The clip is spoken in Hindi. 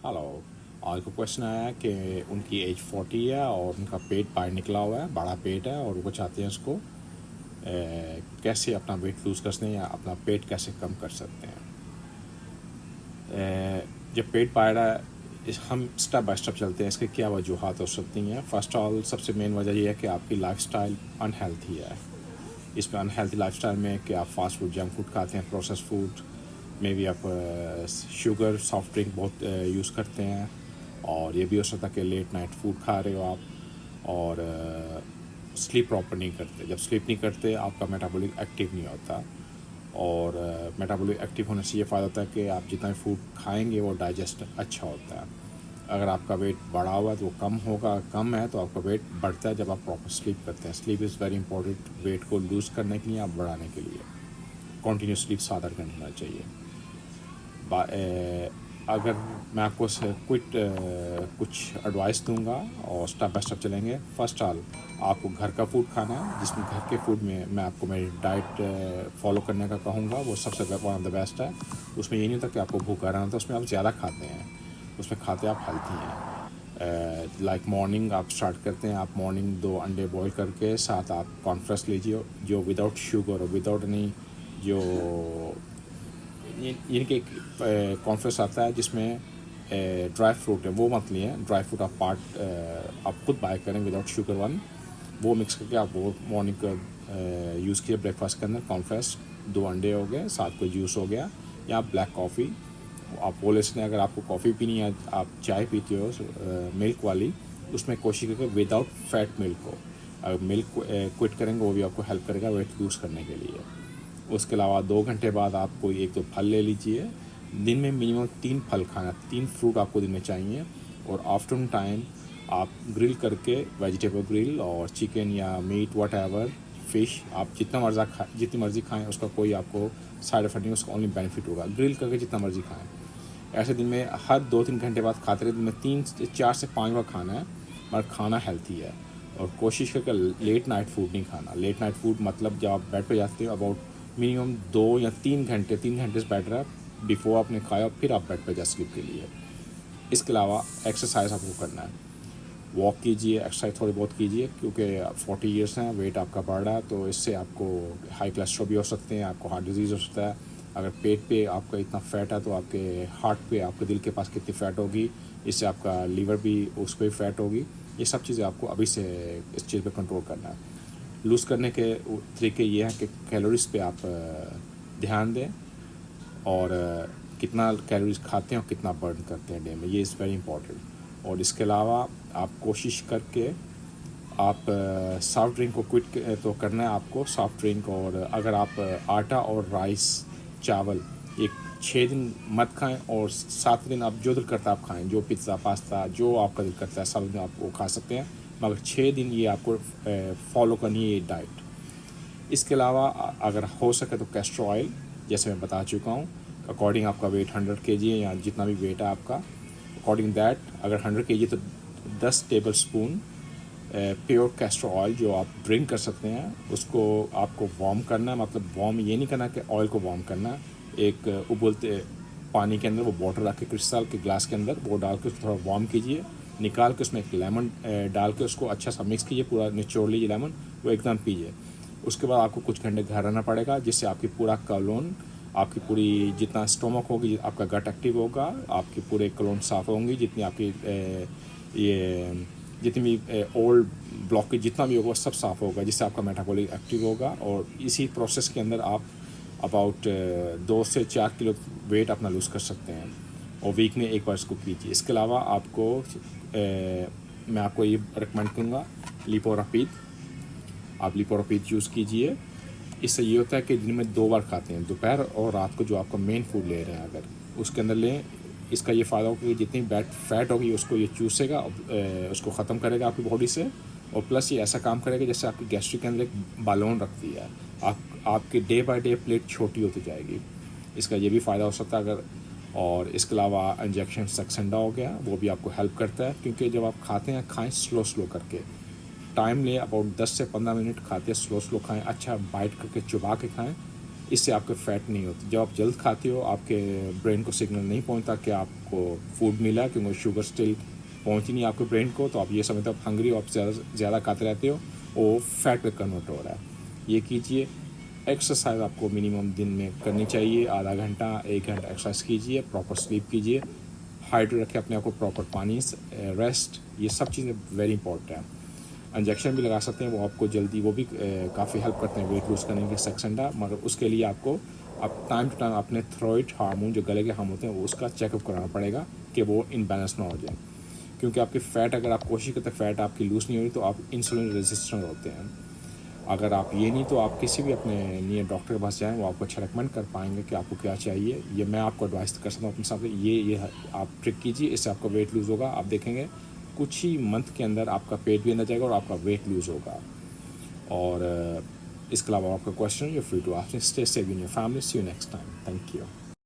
हेलो। आज को क्वेश्चन आया कि उनकी एज 40 है और उनका पेट बाहर निकला हुआ है, बड़ा पेट है, और वो चाहते हैं उसको कैसे अपना वेट लूज़ कर सकते हैं या अपना पेट कैसे कम कर सकते हैं। जब पेट बाहर है, हम स्टेप बाय स्टेप चलते हैं, इसके क्या वजूहत हो सकती हैं। फर्स्ट ऑल सबसे मेन वजह यह है कि आपकी लाइफस्टाइल अनहेल्थी है। इसमें अनहेल्थी लाइफस्टाइल में कि आप फास्ट फूड, जंक फूड खाते हैं, प्रोसेस फूड में भी आप शुगर, सॉफ्ट ड्रिंक बहुत यूज़ करते हैं, और ये भी हो सकता है कि लेट नाइट फूड खा रहे हो आप, और स्लीप प्रॉपर नहीं करते। जब स्लीप नहीं करते आपका मेटाबॉलिक एक्टिव नहीं होता, और मेटाबॉलिक एक्टिव होने से ये फ़ायदा होता है कि आप जितना भी फूड खाएंगे वो डाइजेस्ट अच्छा होता है। अगर आपका वेट बढ़ा हुआ है तो वो कम होगा, कम है तो आपका वेट बढ़ता है जब आप प्रॉपर स्लीप करते हैं। Sleep is very important weight को लूज़ करने के लिए, आप बढ़ाने के लिए। कंटिन्यूस स्लीप 7-8 घंटे होना चाहिए। अगर मैं आपको कुछ एडवाइस दूंगा और स्टेप बाय स्टेप चलेंगे। फर्स्ट ऑल आपको घर का फूड खाना है, जिसमें घर के फूड में मैं आपको मेरी डाइट फॉलो करने का कहूँगा, वो सबसे वन ऑफ द बेस्ट है। उसमें ये नहीं होता कि आपको भूखा रहना होता, उसमें आप ज़्यादा खाते हैं, उसमें खाते आप हेल्थी हैं। लाइक मॉर्निंग आप स्टार्ट करते हैं, आप मॉर्निंग 2 अंडे बॉईल करके साथ आप कॉर्नफ्लेक्स लीजिए, जो विदाउट शुगर और विदाउट एनी जो इनके कॉन्फ्रेंस आता है जिसमें ड्राई फ्रूट है, वो मत लिए। ड्राई फ्रूट आप आप खुद बाय करें विदाउट शुगर वन, वो मिक्स करके आप वो मॉर्निंग का यूज़ किए ब्रेकफास्ट के अंदर। कॉन्फ्रेंस 2 अंडे हो गए, साथ कोई जूस हो गया, या ब्लैक कॉफ़ी आप वो ले सकते हैं। अगर आपको कॉफ़ी पीनी है, आप चाय पीते हो मिल्क वाली, उसमें कोशिश करके विदाउट फैट मिल्क हो। अगर मिल्क क्विट करेंगे वो भी आपको हेल्प करेगा वेट लूज़ करने के लिए। उसके अलावा 2 घंटे बाद आप कोई 1-2 फल ले लीजिए। दिन में मिनिमम 3 फल खाना, 3 फ्रूट आपको दिन में चाहिए। और आफ्टरनून टाइम आप ग्रिल करके, वेजिटेबल ग्रिल और चिकन या मीट वट फ़िश, आप जितनी मर्ज़ी खाएं, उसका कोई आपको साइड इफेक्ट नहीं, उसका ओनली बेनिफिट होगा। ग्रिल करके जितना मर्ज़ी खाएं। ऐसे दिन में हर 2-3 घंटे बाद खाते रहे, दिन में 4 से 5 बार खाना है, मगर खाना हेल्थी है। और कोशिश करके लेट नाइट फूड नहीं खाना। लेट नाइट फूड मतलब जब आप बेड पे जाते हो अबाउट मिनिमम 2 या 3 घंटे से बेटर है बिफोर आपने खाया, फिर आप बेड पे जा स्लीप के लिए। इसके अलावा एक्सरसाइज आपको करना है, वॉक कीजिए, एक्सरसाइज थोड़ी बहुत कीजिए, क्योंकि 40 ईयर्स हैं, वेट आपका बढ़ रहा है, तो इससे आपको हाई कोलेस्ट्रॉल भी हो सकते हैं, आपको हार्ट डिजीज़ हो सकता है। अगर पेट पे आपका इतना फ़ैट है तो आपके हार्ट पे, आपके दिल के पास कितनी फ़ैट होगी, इससे आपका लीवर भी, उस पर फ़ैट होगी। ये सब चीज़ें आपको अभी से इस चीज़ पे कंट्रोल करना है। लूज़ करने के तरीके ये हैं कि कैलोरीज पे आप ध्यान दें, और कितना कैलोरीज खाते हैं और कितना बर्न करते हैं डे में, ये इज़ वेरी इंपॉर्टेंट। और इसके अलावा आप कोशिश करके आप सॉफ्ट ड्रिंक को क्विट तो करना है आपको, सॉफ्ट ड्रिंक। और अगर आप आटा और राइस, चावल, एक 6 दिन मत खाएं, और 7 दिन आप जो दिल करता है आप खाएं, जो पिज़्ज़ा, पास्ता, जो आपका दिल करता है 7 दिन आप वो खा सकते हैं, मगर 6 दिन ये आपको फॉलो करनी है ये डाइट। इसके अलावा अगर हो सके तो कैस्टर ऑयल, जैसे मैं बता चुका हूँ, अकॉर्डिंग आपका वेट 100 kg है या जितना भी वेट है आपका, अकॉर्डिंग दैट अगर 100 kg तो 10 table spoon pure castor oil जो आप ड्रिंक कर सकते हैं, उसको आपको वार्म करना है। मतलब वार्म ये नहीं करना कि ऑयल को वार्म करना है, एक उबलते पानी के अंदर वो वाटर रख के, क्रिस्टल के ग्लास के अंदर वो डाल के उसको थोड़ा वार्म कीजिए, निकाल के उसमें एक लेमन डाल के उसको अच्छा सा मिक्स कीजिए, पूरा निचोड़ लीजिए लेमन, वो एकदम पीजिए। उसके बाद आपको कुछ घंटे घर रहना पड़ेगा, जिससे आपकी पूरा कलोन, आपकी पूरी जितना स्टोमक होगी, आपका गट एक्टिव होगा, आपकी पूरे कलोन साफ़ होंगी, जितनी आपकी ये जितनी भी ओल्ड ब्लॉकेज जितना भी होगा सब साफ़ होगा, जिससे आपका मेटाबॉलिक एक्टिव होगा। और इसी प्रोसेस के अंदर आप अबाउट 2 से 4 किलो वेट अपना लूज़ कर सकते हैं, और वीक में एक बार इसको कीजिए। इसके अलावा आपको मैं आपको ये रिकमेंड करूँगा, लिपोरापीड, आप लिपोरापीड यूज़ कीजिए। इससे ये होता है कि दिन में 2 बार खाते हैं, दोपहर और रात को, जो आपका मेन फूड ले रहे हैं अगर उसके अंदर लें। इसका ये फ़ायदा होगा कि जितनी बैड फैट होगी उसको ये चूसेगा, उसको ख़त्म करेगा आपकी बॉडी से, और प्लस ये ऐसा काम करेगा जैसे आपकी गैस्ट्रिक के अंदर एक बालून रखती है, आपकी डे बाय डे प्लेट छोटी होती जाएगी। इसका ये भी फ़ायदा हो सकता है अगर। और इसके अलावा इंजेक्शन सक्सेंडा हो गया, वो भी आपको हेल्प करता है, क्योंकि जब आप खाते हैं खाएं स्लो स्लो करके, टाइम ले, अबाउट 10 से 15 मिनट खाते स्लो स्लो खाएं, अच्छा बाइट करके चुबा के खाएं। इससे आपके फैट नहीं होती। जब आप जल्द खाते हो आपके ब्रेन को सिग्नल नहीं पहुंचता कि आपको फूड मिला, क्योंकि शुगर स्टिल पहुंची नहीं आपके ब्रेन को, तो आप ये समझते हो आप हंग्री, आप ज़्यादा खाते रहते हो, वो फैट में कन्वर्ट हो रहा है। ये कीजिए। एक्सरसाइज आपको मिनिमम दिन में करनी चाहिए, आधा घंटा 1 घंटा एक्सरसाइज कीजिए, प्रॉपर स्लीप कीजिए, हाइड्रेट रखें अपने आप को, प्रॉपर पानी, रेस्ट, ये सब चीज़ें वेरी इंपॉर्टेंट है। इंजेक्शन भी लगा सकते हैं, वो आपको जल्दी, वो भी काफ़ी हेल्प करते हैं वेट लूज़ करने के सक्सेंडा, मगर उसके लिए आपको आप टाइम टू टाइम अपने थायराइड हार्मोन जो गले के हार्मोन होते हैं वो उसका चेकअप कराना पड़ेगा कि वो इनबैलेंस ना हो जाए। क्योंकि आपकी फ़ैट, अगर आप कोशिश करते हैं फ़ैट आपकी लूज़ नहीं हो रही, तो आप इंसुलिन रेजिस्टेंट होते हैं। अगर आप ये नहीं, तो आप किसी भी अपने नियर डॉक्टर के पास जाएँ, वो आपको अच्छा रिकमेंड कर पाएंगे कि आपको क्या चाहिए। ये मैं आपको एडवाइस कर सकता हूँ अपने साथ, ये आप ट्रिक कीजिए, इससे आपका वेट लूज़ होगा। आप देखेंगे कुछ ही मंथ के अंदर आपका पेट भी अंदर जाएगा और आपका वेट लूज़ होगा। और इसके अलावा आपका question, you free to ask me. Stay safe in your family. See you next time. Thank you.